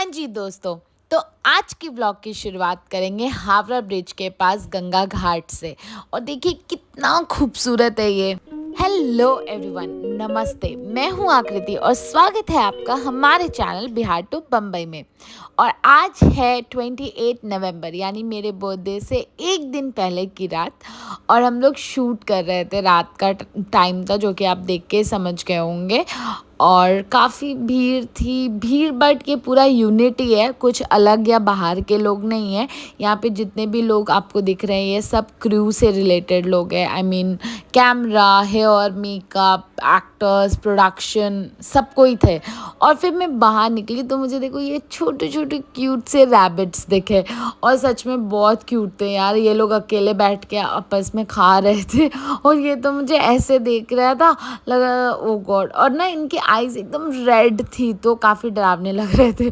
जी दोस्तों, तो आज की ब्लॉग की शुरुआत करेंगे हावड़ा ब्रिज के पास गंगा घाट से। और देखिए कितना खूबसूरत है ये। हेलो एवरीवन, नमस्ते। मैं हूँ आकृति और स्वागत है आपका हमारे चैनल बिहार टू बम्बई में। और आज है 28 नवंबर, यानी मेरे बर्थडे से एक दिन पहले की रात। और हम लोग शूट कर रहे थे, रात का टाइम था, जो कि आप देख के समझ गए होंगे। और काफ़ी भीड़ थी, भीड़ बट के पूरा यूनिटी है, कुछ अलग या बाहर के लोग नहीं हैं। यहाँ पे जितने भी लोग आपको दिख रहे हैं ये सब क्रू से रिलेटेड लोग हैं। I mean camera, hair, makeup, actors, production, सब कोई थे। और फिर मैं बाहर निकली तो मुझे देखो ये छोटे छोटे क्यूट से रैबिट्स दिखे। और सच में बहुत क्यूट थे यार। ये लोग अकेले बैठ के आपस में खा रहे थे और ये तो मुझे ऐसे देख रहा था, लगा ओ गॉड। और ना इनकी आईज एकदम रेड थी तो काफ़ी डरावने लग रहे थे।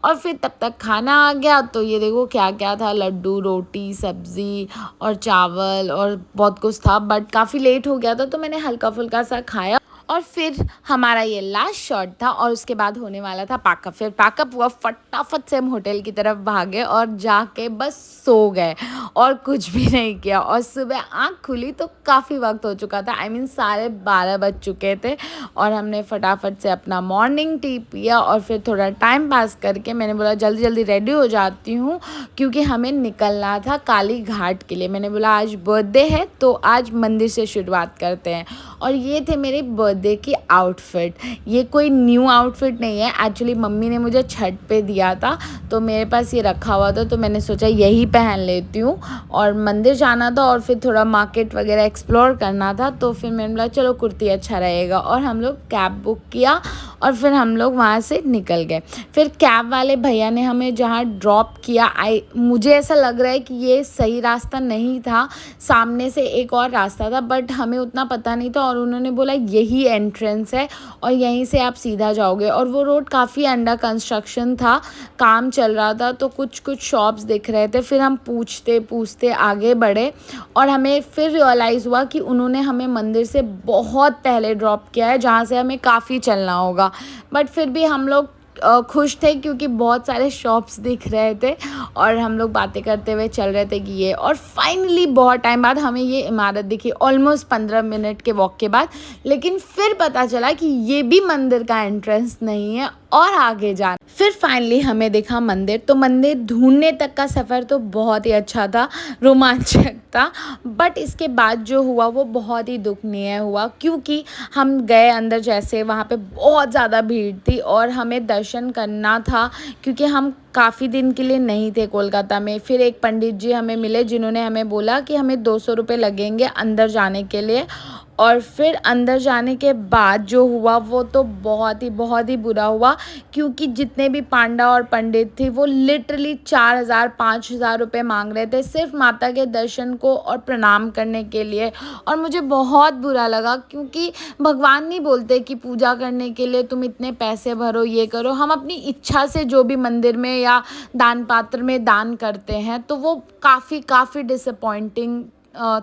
और फिर तब तक खाना आ गया तो ये देखो क्या क्या था, लड्डू, रोटी, सब्ज़ी और चावल और बहुत कुछ था। बट काफ़ी लेट हो गया था तो मैंने हल्का फुल्का सा खाया। और फिर हमारा ये लास्ट शॉट था और उसके बाद होने वाला था पैकअप। फिर पैकअप हुआ, फटाफट से हम होटल की तरफ भागे और जाके बस सो गए और कुछ भी नहीं किया। और सुबह आँख खुली तो काफ़ी वक्त हो चुका था, आई मीन 12:30 बज चुके थे। और हमने फटाफट से अपना मॉर्निंग टी पिया और फिर थोड़ा टाइम पास करके मैंने बोला जल्दी जल्दी रेडी हो जाती हूँ, क्योंकि हमें निकलना था काली घाट के लिए। मैंने बोला आज बर्थडे है तो आज मंदिर से शुरुआत करते हैं। और ये थे मेरे बर्थडे की आउटफिट। ये कोई न्यू आउटफिट नहीं है, एक्चुअली मम्मी ने मुझे छठ पे दिया था तो मेरे पास ये रखा हुआ था, तो मैंने सोचा यही पहन लेती हूँ। और मंदिर जाना था और फिर थोड़ा मार्केट वगैरह एक्सप्लोर करना था, तो फिर मैंने बोला चलो कुर्ती अच्छा रहेगा। और हम लोग कैब बुक किया और फिर हम लोग वहाँ से निकल गए। फिर कैब वाले भैया ने हमें जहाँ ड्रॉप किया, मुझे ऐसा लग रहा है कि ये सही रास्ता नहीं था, सामने से एक और रास्ता था, बट हमें उतना पता नहीं था। और उन्होंने बोला यही एंट्रेंस है और यहीं से आप सीधा जाओगे। और वो रोड काफ़ी अंडर कंस्ट्रक्शन था, काम चल रहा था, तो कुछ कुछ शॉप्स दिख रहे थे। फिर हम पूछते पूछते आगे बढ़े और हमें फिर रियलाइज़ हुआ कि उन्होंने हमें मंदिर से बहुत पहले ड्रॉप किया है, जहाँ से हमें काफ़ी चलना होगा। बट फिर भी हम लोग खुश थे क्योंकि बहुत सारे शॉप्स दिख रहे थे और हम लोग बातें करते हुए चल रहे थे कि ये। और फाइनली बहुत टाइम बाद हमें ये इमारत दिखी, ऑलमोस्ट 15 मिनट के वॉक के बाद। लेकिन फिर पता चला कि ये भी मंदिर का एंट्रेंस नहीं है और आगे जाना। फिर फाइनली हमें दिखा मंदिर, तो मंदिर ढूंढने तक का सफ़र तो बहुत ही अच्छा था, रोमांचक था। बट इसके बाद जो हुआ वो बहुत ही दुखनीय हुआ, क्योंकि हम गए अंदर, जैसे वहाँ पे बहुत ज़्यादा भीड़ थी और हमें दर्शन करना था क्योंकि हम काफ़ी दिन के लिए नहीं थे कोलकाता में। फिर एक पंडित जी हमें मिले जिन्होंने हमें बोला कि हमें 200 रुपये लगेंगे अंदर जाने के लिए। और फिर अंदर जाने के बाद जो हुआ वो तो बहुत ही बुरा हुआ, क्योंकि जितने भी पांडा और पंडित थे वो लिटरली 4,000-5,000 रुपये मांग रहे थे सिर्फ माता के दर्शन को और प्रणाम करने के लिए। और मुझे बहुत बुरा लगा, क्योंकि भगवान नहीं बोलते कि पूजा करने के लिए तुम इतने पैसे भरो, ये करो। हम अपनी इच्छा से जो भी मंदिर में या दान पात्र में दान करते हैं, तो वो काफ़ी डिसअपॉइंटिंग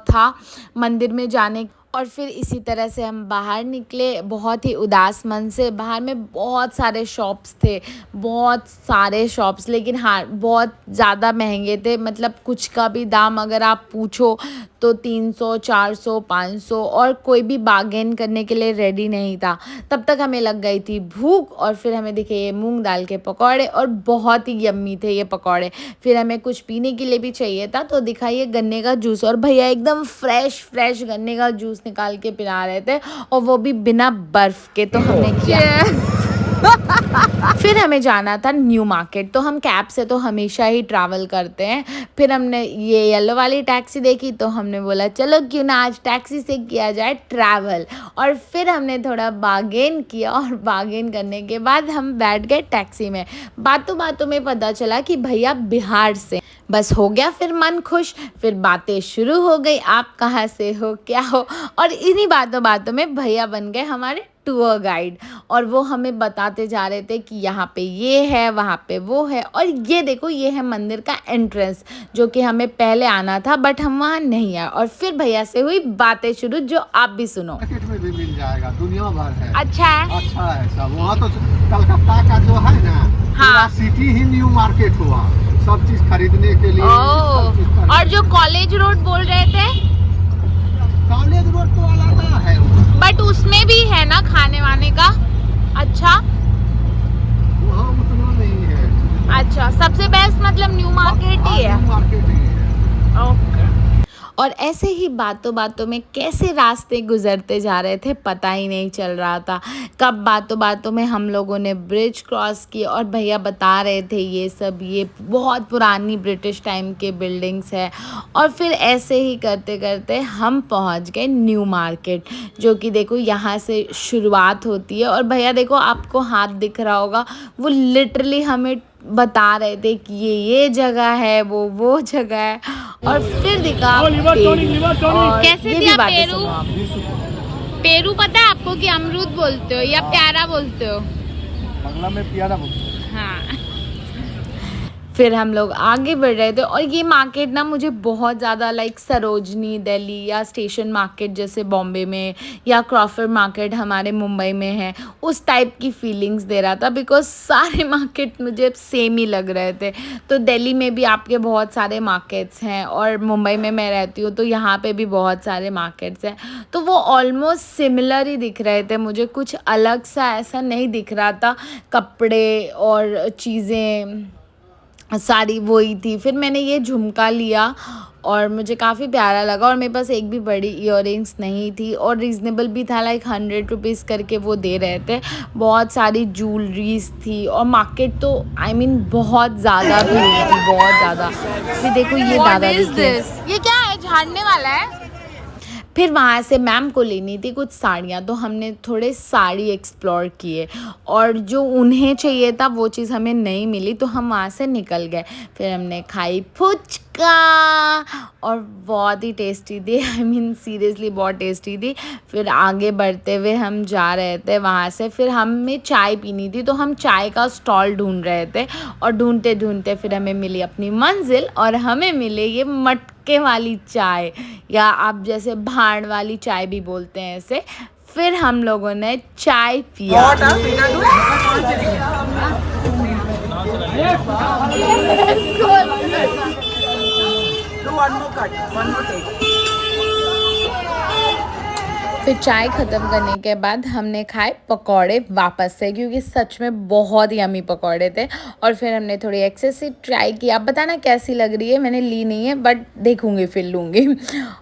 था मंदिर में जाने। और फिर इसी तरह से हम बाहर निकले बहुत ही उदास मन से। बाहर में बहुत सारे शॉप्स थे, बहुत सारे शॉप्स, लेकिन हाँ बहुत ज़्यादा महंगे थे। मतलब कुछ का भी दाम अगर आप पूछो तो 300, 400, 500, और कोई भी बार्गेन करने के लिए रेडी नहीं था। तब तक हमें लग गई थी भूख और फिर हमें दिखे ये मूंग दाल के पकौड़े और बहुत ही यम्मी थे ये पकौड़े। फिर हमें कुछ पीने के लिए भी चाहिए था, तो दिखा ये गन्ने का जूस, और भैया एकदम फ्रेश गन्ने का जूस निकाल के पिला रहे थे, और वो भी बिना बर्फ़ के। तो हमने किया फिर हमें जाना था न्यू मार्केट। तो हम कैब से तो हमेशा ही ट्रैवल करते हैं। फिर हमने ये येलो वाली टैक्सी देखी तो हमने बोला चलो क्यों ना आज टैक्सी से किया जाए ट्रैवल। और फिर हमने थोड़ा बार्गेन किया और बार्गेन करने के बाद हम बैठ गए टैक्सी में। बातों बातों में पता चला कि भैया बिहार से। बस हो गया फिर मन खुश, फिर बातें शुरू हो गई, आप कहाँ से हो, क्या हो। और इन्हीं बातों में भैया बन गए हमारे टूर गाइड, और वो हमें बताते जा रहे थे कि यहाँ पे ये है, वहाँ पे वो है, और ये देखो ये है मंदिर का एंट्रेंस, जो कि हमें पहले आना था बट हम वहाँ नहीं आए। और फिर भैया से हुई बातें शुरू, जो आप भी सुनो। मार्केट में भी मिल जाएगा, दुनिया भर है। अच्छा है। अच्छा है सब। वहाँ तो कलकत्ता का जो है ना, हाँ। सिटी ही न्यू मार्केट हुआ, सब चीज खरीदने के लिए। और जो कॉलेज रोड बोल रहे थे, कॉलेज रोड तो अलग है, बट उसमें भी है ना खाने वाने का। अच्छा वहाँ उतना नहीं है। अच्छा, सबसे बेस्ट मतलब न्यू मार्केट ही है। न्यू मार्केट ही है। ओके। और ऐसे ही बातों बातों में कैसे रास्ते गुजरते जा रहे थे पता ही नहीं चल रहा था। कब बातों बातों में हम लोगों ने ब्रिज क्रॉस की, और भैया बता रहे थे ये बहुत पुरानी ब्रिटिश टाइम के बिल्डिंग्स है। और फिर ऐसे ही करते करते हम पहुंच गए न्यू मार्केट, जो कि देखो यहाँ से शुरुआत होती है। और भैया देखो आपको हाथ दिख रहा होगा, वो लिटरली हमें बता रहे थे कि ये जगह है, वो जगह है। और फिर दिखा पेरू। और कैसे ये भी दिया बातें पेरू? सुनो आप। पेरू पता है आपको कि अमरूद बोलते हो या प्यारा बोलते हो? बंगला में प्यारा बोलते हैं। हाँ। फिर हम लोग आगे बढ़ रहे थे, और ये मार्केट ना मुझे बहुत ज़्यादा लाइक सरोजनी दिल्ली या स्टेशन मार्केट जैसे बॉम्बे में, या क्रॉफर्ड मार्केट हमारे मुंबई में है, उस टाइप की फीलिंग्स दे रहा था। बिकॉज सारे मार्केट मुझे सेम ही लग रहे थे। तो दिल्ली में भी आपके बहुत सारे मार्केट्स हैं, और मुंबई में मैं रहती हूँ तो यहाँ पे भी बहुत सारे मार्केट्स हैं। तो वो ऑलमोस्ट सिमिलर ही दिख रहे थे मुझे, कुछ अलग सा ऐसा नहीं दिख रहा था। कपड़े और चीज़ें सारी वही थी। फिर मैंने ये झुमका लिया और मुझे काफ़ी प्यारा लगा, और मेरे पास एक भी बड़ी इयररिंग्स नहीं थी, और रीज़नेबल भी था, लाइक 100 रुपीज़ करके वो दे रहे थे। बहुत सारी ज्वेलरीज थी, और मार्केट तो आई मीन बहुत ज़्यादा भीड़ थी, बहुत ज़्यादा। फिर देखो ये दादा देखिए, ये क्या है, झाड़ने वाला है? फिर वहाँ से मैम को लेनी थी कुछ साड़ियाँ, तो हमने थोड़े साड़ी एक्सप्लोर किए, और जो उन्हें चाहिए था वो चीज़ हमें नहीं मिली, तो हम वहाँ से निकल गए। फिर हमने खाई फुचका, और बहुत ही टेस्टी थी, आई मीन सीरियसली बहुत टेस्टी थी। फिर आगे बढ़ते हुए हम जा रहे थे वहाँ से, फिर हमें चाय पीनी थी, तो हम चाय का स्टॉल ढूंढ रहे थे, और ढूंढते ढूंढते फिर हमें मिली अपनी मंजिल, और हमें मिले ये मटके वाली चाय, या आप जैसे भाड़ वाली चाय भी बोलते हैं ऐसे। फिर हम लोगों ने चाय पिया। फिर चाय ख़त्म करने के बाद हमने खाए पकौड़े वापस से, क्योंकि सच में बहुत यमी पकौड़े थे। और फिर हमने थोड़ी एक्सेसिव ट्राई की। आप बताना कैसी लग रही है, मैंने ली नहीं है बट देखूँगी फिर लूँगी।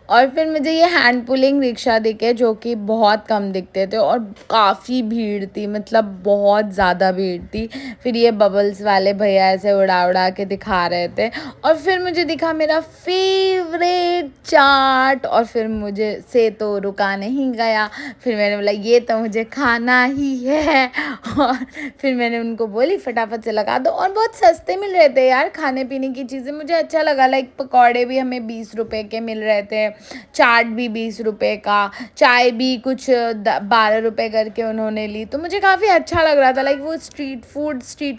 और फिर मुझे ये हैंड पुलिंग रिक्शा दिखे, जो कि बहुत कम दिखते थे, और काफ़ी भीड़ थी, मतलब बहुत ज़्यादा भीड़ थी। फिर ये बबल्स वाले भैया ऐसे उड़ा उड़ा के दिखा रहे थे। और फिर मुझे दिखा मेरा फेवरेट चाट, और फिर मुझे से तो रुका नहीं गया। फिर मैंने बोला ये तो मुझे खाना ही है, और फिर मैंने उनको बोली फटाफट से लगा दो। और बहुत सस्ते मिल रहे थे यार खाने पीने की चीज़ें, मुझे अच्छा लगा। लाइक पकौड़े भी हमें 20 रुपए के मिल रहे थे, चाट भी 20 रुपए का, चाय भी कुछ 12 रुपए करके उन्होंने ली। तो मुझे काफ़ी अच्छा लग रहा था, लाइक वो स्ट्रीट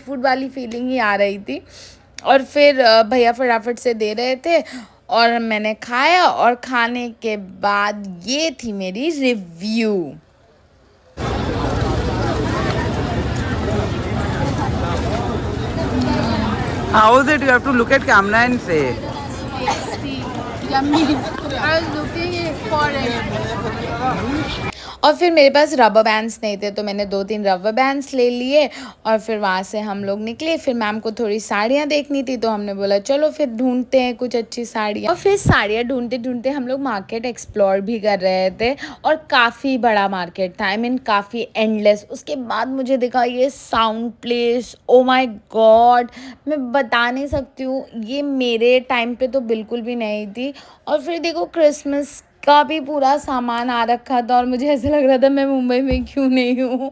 फूड वाली फीलिंग ही आ रही थी। और फिर भैया फटाफट से दे रहे थे, और मैंने खाया, और खाने के बाद ये थी मेरी review. How is it? You have to look at camera and say. Yummy. I was looking for it. और फिर मेरे पास रबर बैंड्स नहीं थे, तो मैंने 2-3 रबर बैंड्स ले लिए, और फिर वहाँ से हम लोग निकले। फिर मैम को थोड़ी साड़ियाँ देखनी थी, तो हमने बोला चलो फिर ढूंढते हैं कुछ अच्छी साड़ियाँ। और फिर साड़ियाँ ढूंढते ढूंढते हम लोग मार्केट एक्सप्लोर भी कर रहे थे, और काफ़ी बड़ा मार्केट था, आई मीन काफ़ी एंडलेस। उसके बाद मुझे दिखा ये साउंड प्लेस, ओ माई गॉड, मैं बता नहीं सकती हूँ, ये मेरे टाइम पे तो बिल्कुल भी नहीं थी। और फिर देखो क्रिसमस का भी पूरा सामान आ रखा था और मुझे ऐसा लग रहा था मैं मुंबई में क्यों नहीं हूँ।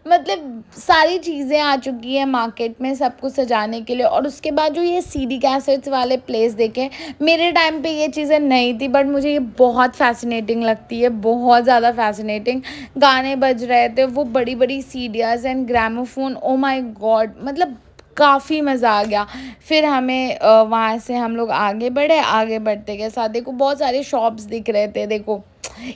मतलब सारी चीज़ें आ चुकी हैं मार्केट में सब कुछ सजाने के लिए। और उसके बाद जो ये सीडी कैसेट्स वाले प्लेस देखे, मेरे टाइम पे ये चीज़ें नहीं थी बट मुझे ये बहुत फ़ैसिनेटिंग लगती है, बहुत ज़्यादा फ़ैसिनेटिंग। गाने बज रहे थे, वो बड़ी बड़ी CDs and gramophone, oh my God, मतलब काफ़ी मज़ा आ गया। फिर हमें वहाँ से हम लोग आगे बढ़े, आगे बढ़ते के साथ देखो बहुत सारे शॉप्स दिख रहे थे। देखो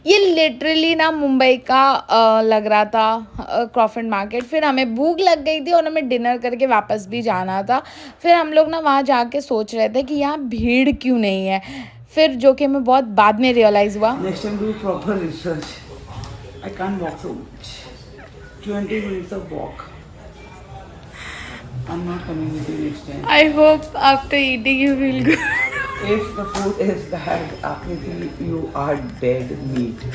ये लिटरली ना मुंबई का लग रहा था क्रॉफर्ड मार्केट। फिर हमें भूख लग गई थी और हमें डिनर करके वापस भी जाना था। फिर हम लोग ना वहाँ जाके सोच रहे थे कि यहाँ भीड़ क्यों नहीं है, फिर जो कि हमें बहुत बाद में रियलाइज़ हुआ। Next time do proper research. I can't walk so much. 20 minutes of walk. I'm not coming with you next time. I hope after eating you feel good. If the food is bad, Akriti, you are dead meat.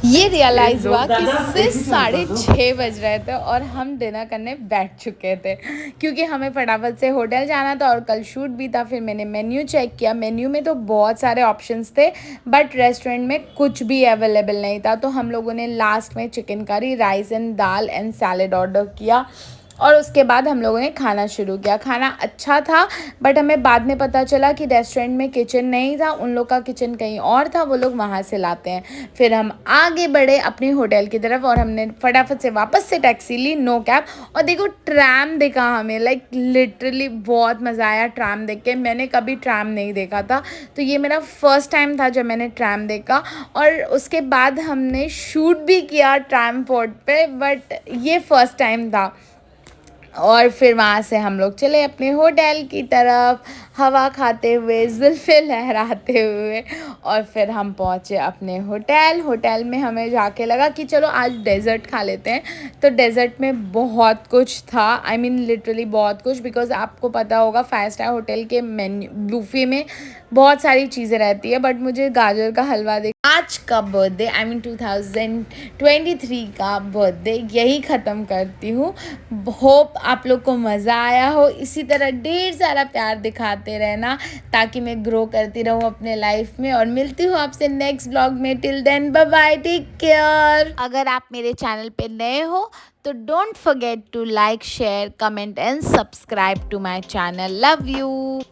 ये realise हुआ कि दादा, सिर्फ देखिए चल दो। 6:30 बज रहे थे और हम डिनर करने बैठ चुके थे क्योंकि हमें फटाफट से होटल जाना था और कल शूट भी था। फिर मैंने मेन्यू चेक किया, मेन्यू में तो बहुत सारे ऑप्शंस थे बट रेस्टोरेंट में कुछ भी अवेलेबल नहीं था। तो हम लोगों ने लास्ट में chicken curry, rice and dal and salad order किया और उसके बाद हम लोगों ने खाना शुरू किया। खाना अच्छा था बट हमें बाद में पता चला कि रेस्टोरेंट में किचन नहीं था, उन लोग का किचन कहीं और था, वो लोग वहाँ से लाते हैं। फिर हम आगे बढ़े अपने होटल की तरफ और हमने फटाफट से वापस से टैक्सी ली, नो कैब। और देखो ट्रैम देखा हमें, लाइक लिटरली बहुत मज़ा आया ट्रैम देख के। मैंने कभी ट्रैम नहीं देखा था, तो ये मेरा फर्स्ट टाइम था जब मैंने ट्रैम देखा। और उसके बाद हमने शूट भी किया ट्रैम पोर्ट पे बट ये फर्स्ट टाइम था। और फिर वहाँ से हम लोग चले अपने होटल की तरफ, हवा खाते हुए, जुल्फ़े लहराते हुए। और फिर हम पहुँचे अपने होटल में हमें जाके लगा कि चलो आज डेज़र्ट खा लेते हैं। तो डेज़र्ट में बहुत कुछ था, आई मीन लिटरली बहुत कुछ, बिकॉज़ आपको पता होगा 5 स्टार होटल के मेन्यू बुफ़े में बहुत सारी चीज़ें रहती है बट मुझे गाजर का हलवा देख आज का बर्थडे, आई मीन 2023 का बर्थडे यही ख़त्म करती हूँ। होप आप लोग को मज़ा आया हो। इसी तरह ढेर सारा प्यार दिखाते रहना ताकि मैं ग्रो करती रहूँ अपने लाइफ में। और मिलती हूँ आपसे नेक्स्ट ब्लॉग में। Till then bye bye, take care. अगर आप मेरे चैनल पे नए हो तो don't forget to like, share, comment and subscribe to my channel. Love you.